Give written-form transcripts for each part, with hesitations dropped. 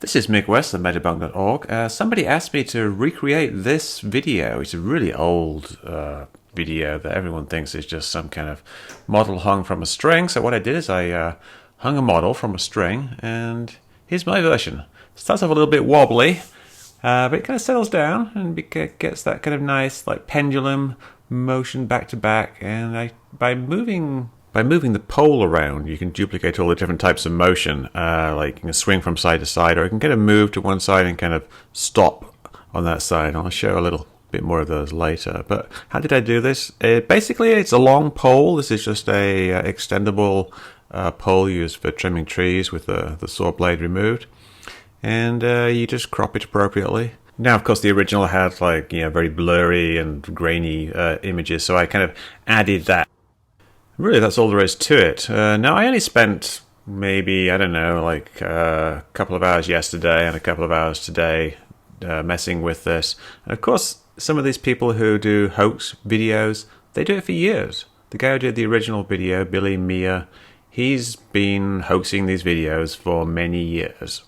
This is Mick West of Metabunk.org. Somebody asked me to recreate this video. It's a really old video that everyone thinks is just some kind of model hung from a string. So what I did is I hung a model from a string, and here's my version. Starts off a little bit wobbly, but it kind of settles down and gets that kind of nice like pendulum motion back to back. And by moving the pole around, you can duplicate all the different types of motion. Like you can swing from side to side, or you can kind of move to one side and kind of stop on that side. I'll show a little bit more of those later. But how did I do this? Basically, it's a long pole. This is just a extendable pole used for trimming trees with the saw blade removed. And you just crop it appropriately. Now, of course, the original had like very blurry and grainy images, so I kind of added that. Really, that's all there is to it. Now, I only spent maybe, I don't know, like a couple of hours yesterday and a couple of hours today messing with this. And of course, some of these people who do hoax videos, they do it for years. The guy who did the original video, Billy Meier, he's been hoaxing these videos for many years.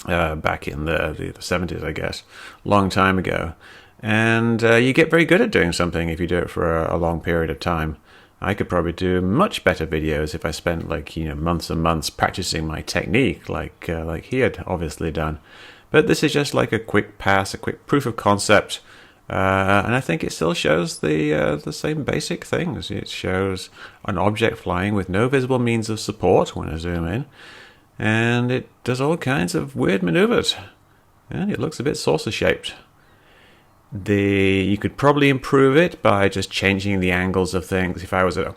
Back in the 70s, I guess. Long time ago. And you get very good at doing something if you do it for a long period of time. I could probably do much better videos if I spent months and months practicing my technique like he had obviously done. But this is just like a quick pass, a quick proof of concept, and I think it still shows the same basic things. It shows an object flying with no visible means of support when I zoom in, and it does all kinds of weird maneuvers, and it looks a bit saucer-shaped. You could probably improve it by just changing the angles of things. If I was at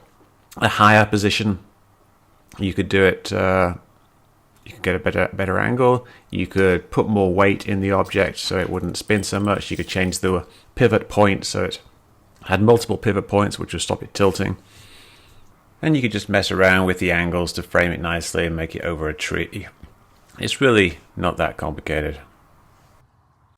a higher position, you could do it. You could get a better angle. You could put more weight in the object so it wouldn't spin so much. You could change the pivot point so it had multiple pivot points, which would stop it tilting. And you could just mess around with the angles to frame it nicely and make it over a tree. It's really not that complicated.